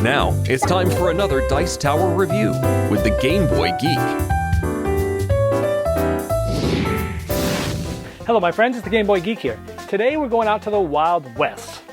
Now, it's time for another Dice Tower review with the Game Boy Geek. Hello my friends, it's the Game Boy Geek here. Today we're going out to the Wild West.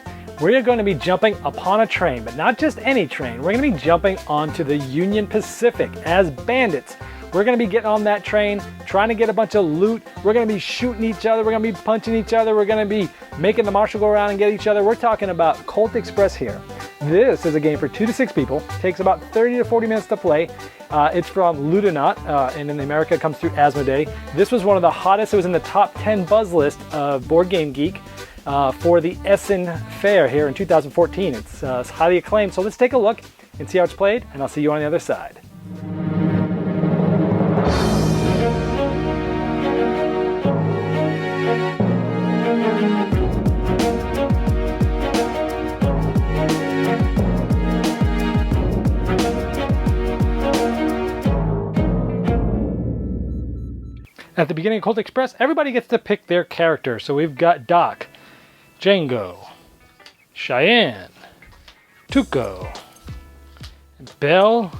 We're going to be jumping upon a train, but not just any train. We're going to be jumping onto the Union Pacific as bandits. We're going to be getting on that train, trying to get a bunch of loot. We're going to be shooting each other. We're going to be punching each other. We're going to be making the marshal go around and get each other. We're talking about Colt Express here. This is a game for 2 to 6 people. It takes about 30 to 40 minutes to play. It's from Ludonaut, and in America it comes through Asmodee. This was one of the hottest. It was in the top 10 buzz list of Board Game Geek for the Essen Fair here in 2014. It's highly acclaimed. So let's take a look and see how it's played, and I'll see you on the other side. At the beginning of Colt Express, everybody gets to pick their character. So we've got Doc, Django, Cheyenne, Tuco, Belle,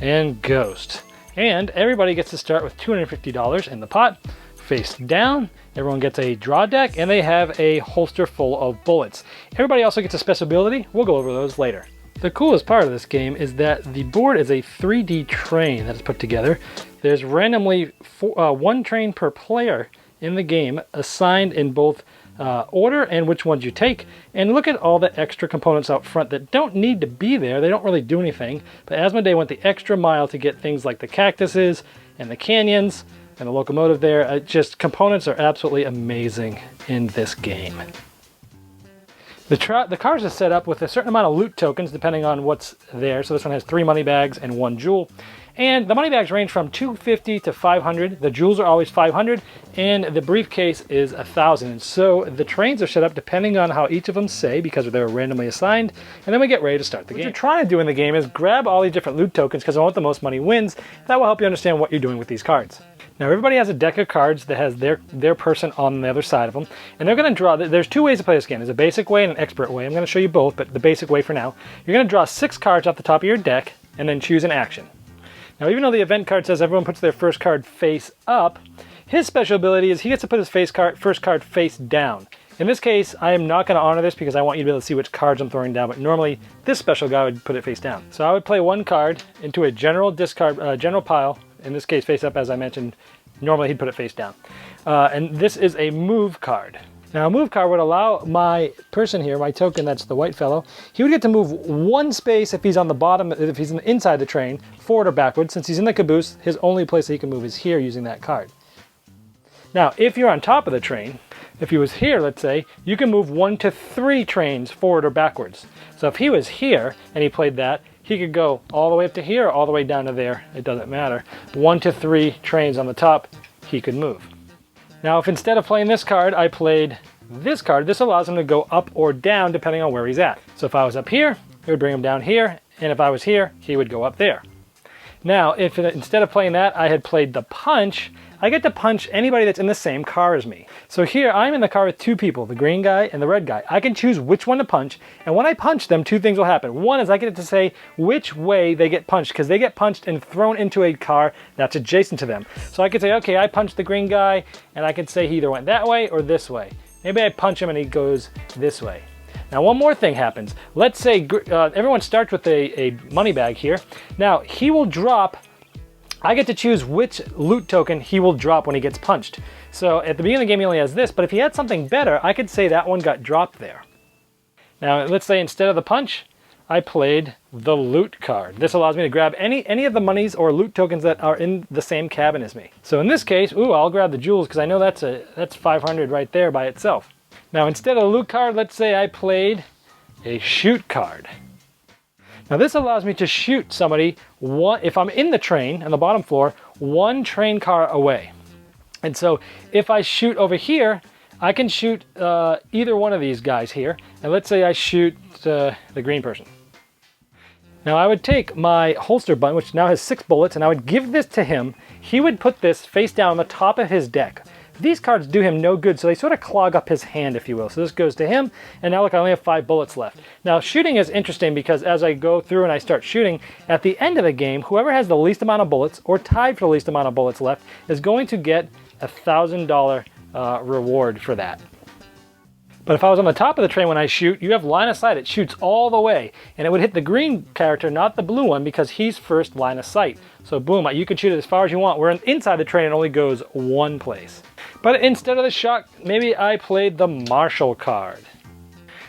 and Ghost. And everybody gets to start with $250 in the pot, face down. Everyone gets a draw deck, and they have a holster full of bullets. Everybody also gets a special ability. We'll go over those later. The coolest part of this game is that the board is a 3D train that is put together. There's randomly one train per player in the game, assigned in both order and which ones you take. And look at all the extra components out front that don't need to be there. They don't really do anything. But Asmodee went the extra mile to get things like the cactuses and the canyons and the locomotive there. Just components are absolutely amazing in this game. The cars are set up with a certain amount of loot tokens depending on what's there. So this one has 3 money bags and 1 jewel. And the money bags range from $250 to $500. The jewels are always $500, and the briefcase is $1,000. And so the trains are set up depending on how each of them say, because they're randomly assigned. And then we get ready to start the game. What you're trying to do in the game is grab all these different loot tokens, because the one with the most money wins. That will help you understand what you're doing with these cards. Now everybody has a deck of cards that has their person on the other side of them, and they're going to draw. There's 2 ways to play this game. There's a basic way and an expert way. I'm going to show you both, but the basic way for now. You're going to draw 6 cards off the top of your deck, and then choose an action. Now, even though the event card says everyone puts their first card face up, his special ability is he gets to put his first card face down. In this case, I am not going to honor this because I want you to be able to see which cards I'm throwing down, but normally this special guy would put it face down. So I would play 1 card into a general discard, general pile, in this case face up as I mentioned. Normally he'd put it face down. And this is a move card. Now a move card would allow my person here, my token, that's the white fellow, he would get to move 1 space if he's on the bottom, if he's inside the train, forward or backwards. Since he's in the caboose, his only place that he can move is here using that card. Now if you're on top of the train, if he was here, let's say, you can move 1 to 3 trains forward or backwards. So if he was here and he played that, he could go all the way up to here or all the way down to there. It doesn't matter. 1 to 3 trains on the top, he could move. Now, if instead of playing this card, I played this card, this allows him to go up or down depending on where he's at. So if I was up here, it would bring him down here, and if I was here, he would go up there. Now, if instead of playing that, I had played the punch, I get to punch anybody that's in the same car as me. So here, I'm in the car with 2 people, the green guy and the red guy. I can choose which one to punch, and when I punch them, 2 things will happen. One is I get to say which way they get punched, because they get punched and thrown into a car that's adjacent to them. So I could say, okay, I punched the green guy, and I could say he either went that way or this way. Maybe I punch him and he goes this way. Now one more thing happens. Let's say everyone starts with a money bag here. Now he will drop, I get to choose which loot token he will drop when he gets punched. So at the beginning of the game he only has this, but if he had something better, I could say that one got dropped there. Now let's say instead of the punch, I played the loot card. This allows me to grab any of the monies or loot tokens that are in the same cabin as me. So in this case, I'll grab the jewels because I know that's 500 right there by itself. Now instead of a loot card, let's say I played a shoot card. Now this allows me to shoot somebody, if I'm in the train on the bottom floor, 1 train car away. And so if I shoot over here, I can shoot either one of these guys here. And let's say I shoot the green person. Now I would take my holster button, which now has 6 bullets, and I would give this to him. He would put this face down on the top of his deck. These cards do him no good, so they sort of clog up his hand, if you will. So this goes to him, and now look, I only have 5 bullets left. Now shooting is interesting because as I go through and I start shooting, at the end of the game, whoever has the least amount of bullets, or tied for the least amount of bullets left, is going to get a $1,000 reward for that. But if I was on the top of the train when I shoot, you have line of sight. It shoots all the way. And it would hit the green character, not the blue one, because he's first line of sight. So boom, you can shoot it as far as you want. Where inside the train, it only goes one place. But instead of the shot, maybe I played the Marshal card.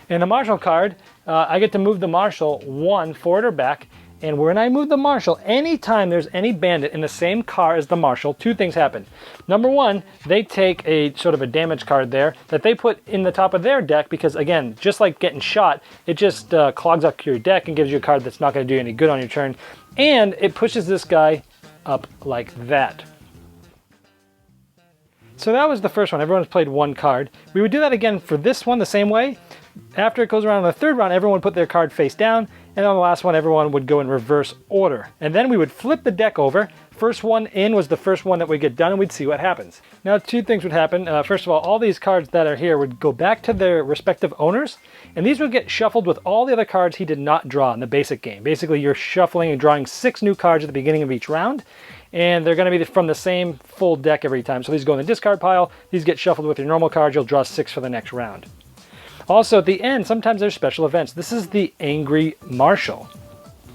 In the Marshal card, I get to move the Marshal 1 forward or back. And when I move the Marshal, anytime there's any bandit in the same car as the Marshal, 2 things happen. Number 1, they take a sort of a damage card there that they put in the top of their deck because, again, just like getting shot, it just clogs up your deck and gives you a card that's not going to do any good on your turn. And it pushes this guy up like that. So that was the first one. Everyone's played 1 card. We would do that again for this one the same way. After it goes around in the 3rd round, everyone would put their card face down, and on the last one, everyone would go in reverse order. And then we would flip the deck over. First one in was the first one that would get done, and we'd see what happens. Now, 2 things would happen. First of all these cards that are here would go back to their respective owners, and these would get shuffled with all the other cards he did not draw in the basic game. Basically, you're shuffling and drawing 6 new cards at the beginning of each round, and they're going to be from the same full deck every time. So these go in the discard pile, these get shuffled with your normal cards, you'll draw 6 for the next round. Also, at the end, sometimes there's special events. This is the Angry Marshal.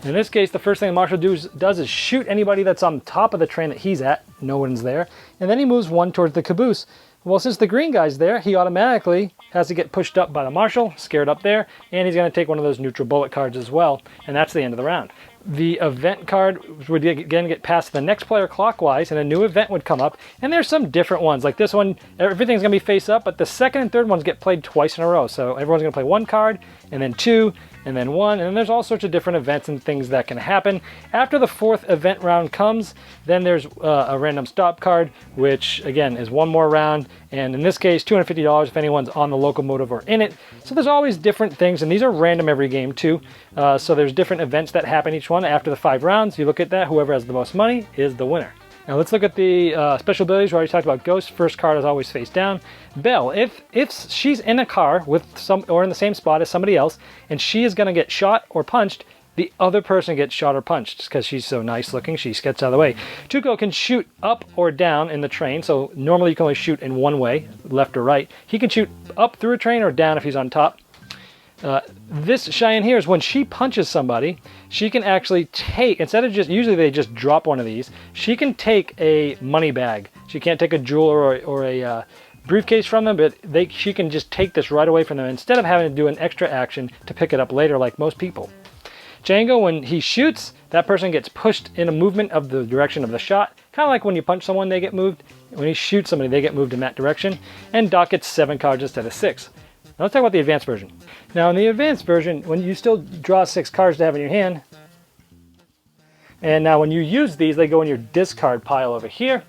In this case, the first thing the Marshal does is shoot anybody that's on top of the train that he's at. No one's there. And then he moves 1 towards the caboose. Well, since the green guy's there, he automatically has to get pushed up by the Marshal, scared up there, and he's going to take one of those neutral bullet cards as well, and that's the end of the round. The event card would again get passed to the next player clockwise, and a new event would come up, and there's some different ones. Like this one, everything's going to be face up, but the 2nd and 3rd ones get played twice in a row. So everyone's going to play 1 card, and then 2, and then 1, and then there's all sorts of different events and things that can happen. After the 4th event round comes, then there's a random stop card, which again is 1 more round, and in this case, $250 if anyone's on the locomotive or in it. So there's always different things, and these are random every game too. So there's different events that happen each one. After the 5 rounds, you look at that, whoever has the most money is the winner. Now let's look at the special abilities. We already talked about Ghost. First card is always face down. Belle, if she's in a car with or in the same spot as somebody else, and she is going to get shot or punched, the other person gets shot or punched just because she's so nice looking. She gets out of the way. Tuco can shoot up or down in the train, so normally you can only shoot in one way, left or right. He can shoot up through a train or down if he's on top. This Cheyenne here is when she punches somebody, she can actually take, instead of usually they just drop one of these, she can take a money bag. She can't take a jewel or a briefcase from them, but she can just take this right away from them instead of having to do an extra action to pick it up later like most people. Django, when he shoots, that person gets pushed in a movement of the direction of the shot. Kind of like when you punch someone, they get moved. When you shoot somebody, they get moved in that direction. And Doc gets 7 cards instead of 6. Now let's talk about the advanced version. Now in the advanced version, when you still draw 6 cards to have in your hand, and now when you use these, they go in your discard pile over here.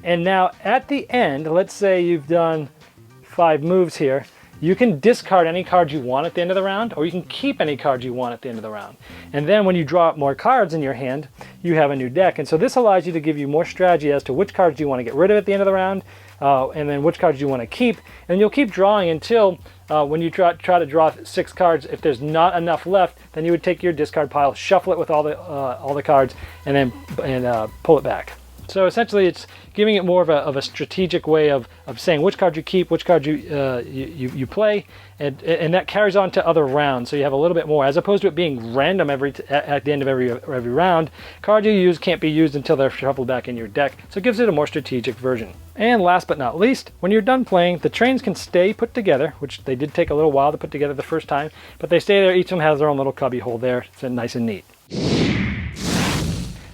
And now at the end, let's say you've done 5 moves here, you can discard any card you want at the end of the round, or you can keep any card you want at the end of the round. And then when you draw up more cards in your hand, you have a new deck. And so this allows you to give you more strategy as to which cards you want to get rid of at the end of the round, and then which cards you want to keep. And you'll keep drawing until when you try to draw 6 cards, if there's not enough left, then you would take your discard pile, shuffle it with all the cards, and then pull it back. So essentially, it's giving it more of a strategic way of saying which card you keep, which card you play, and that carries on to other rounds. So you have a little bit more, as opposed to it being random at the end of every round. Cards you use can't be used until they're shuffled back in your deck. So it gives it a more strategic version. And last but not least, when you're done playing, the trains can stay put together, which they did take a little while to put together the first time, but they stay there. Each of them has their own little cubby hole there. It's nice and neat.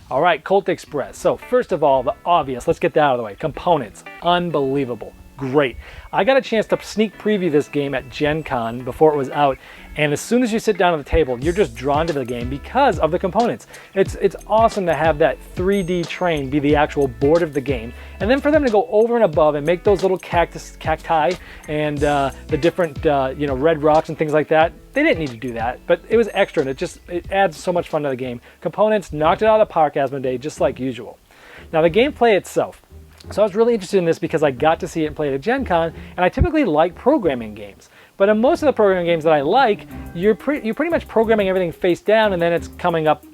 All right, Colt Express. So first of all, the obvious, let's get that out of the way. Components, unbelievable, great. I got a chance to sneak preview this game at Gen Con before it was out, and as soon as you sit down at the table, you're just drawn to the game because of the components. It's awesome to have that 3D train be the actual board of the game, and then for them to go over and above and make those little cacti and the different red rocks and things like that. They didn't need to do that, but it was extra, and it adds so much fun to the game. Components knocked it out of the park, Asmodee, just like usual. Now the gameplay itself. So I was really interested in this because I got to see it and play it at Gen Con, and I typically like programming games. But in most of the programming games that I like, you're pretty much programming everything face down, and then it's coming up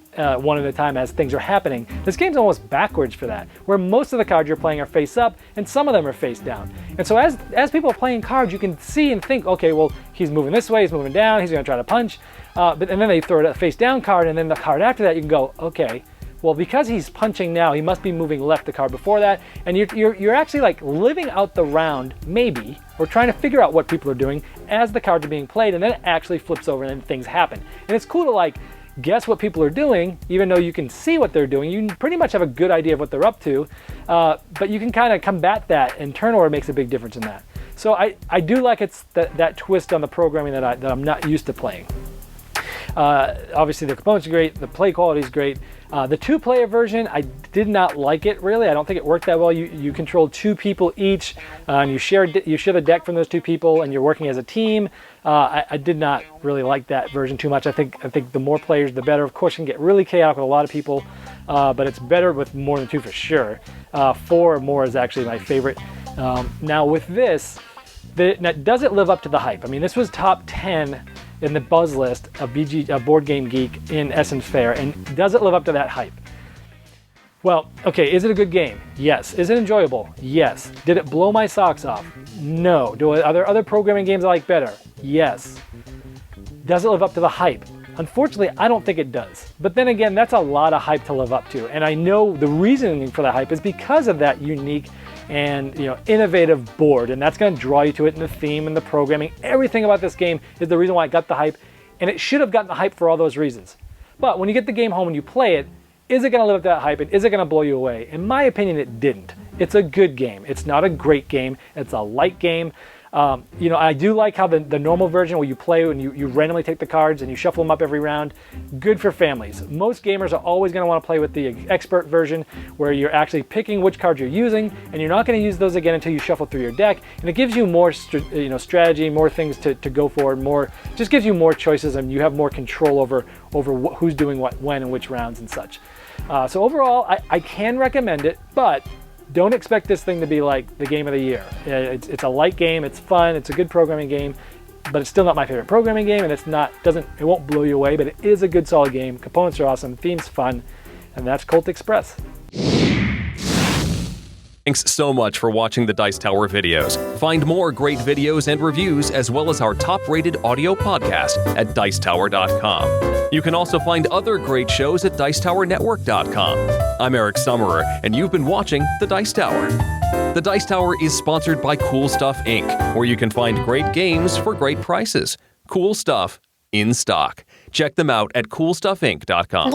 one at a time as things are happening. This game's almost backwards for that, where most of the cards you're playing are face up, and some of them are face down. And so as people are playing cards, you can see and think, okay, well, he's moving this way, he's moving down, he's going to try to punch. And then they throw a face down card, and then the card after that, you can go, okay, well, because he's punching now, he must be moving left the card before that, and you're actually like living out the round, maybe, or trying to figure out what people are doing as the cards are being played, and then it actually flips over and then things happen. And it's cool to like guess what people are doing, even though you can see what they're doing. You pretty much have a good idea of what they're up to, but you can kind of combat that, and turn order makes a big difference in that. So I do like it's that twist on the programming that I'm not used to playing. Obviously the components are great, the play quality is great. The 2-player version, I did not like it really. I don't think it worked that well. You control 2 people each, and you share the deck from those 2 people, and you're working as a team. I did not really like that version too much. I think the more players, the better. Of course, it can get really chaotic with a lot of people, but it's better with more than 2 for sure. 4 or more is actually my favorite. Now with this, does it live up to the hype? I mean, this was top 10 in the buzz list of Board Game Geek in Essen Fair, and does it live up to that hype? Well, okay, is it a good game? Yes. Is it enjoyable? Yes. Did it blow my socks off? No. Are there other programming games I like better? Yes. Does it live up to the hype? Unfortunately, I don't think it does. But then again, that's a lot of hype to live up to, and I know the reasoning for the hype is because of that unique and innovative board, and that's going to draw you to it in the theme and the programming. Everything about this game is the reason why it got the hype, and it should have gotten the hype for all those reasons. But when you get the game home and you play it, is it going to live up to that hype, and is it going to blow you away? In my opinion, it didn't. It's a good game. It's not a great game. It's a light game. I do like how the normal version where you play and you randomly take the cards and you shuffle them up every round, good for families. Most gamers are always going to want to play with the expert version where you're actually picking which cards you're using, and you're not going to use those again until you shuffle through your deck, and it gives you more strategy, more things to go for, just gives you more choices, and you have more control over who's doing what, when, and which rounds and such. So overall, I can recommend it, but don't expect this thing to be like the game of the year. It's a light game, it's fun, it's a good programming game, but it's still not my favorite programming game, and it won't blow you away, but it is a good solid game. Components are awesome, theme's fun, and that's Colt Express. Thanks so much for watching the Dice Tower videos. Find more great videos and reviews, as well as our top-rated audio podcast at Dicetower.com. You can also find other great shows at Dicetowernetwork.com. I'm Eric Summerer, and you've been watching The Dice Tower. The Dice Tower is sponsored by Cool Stuff Inc., where you can find great games for great prices. Cool stuff in stock. Check them out at CoolStuffInc.com.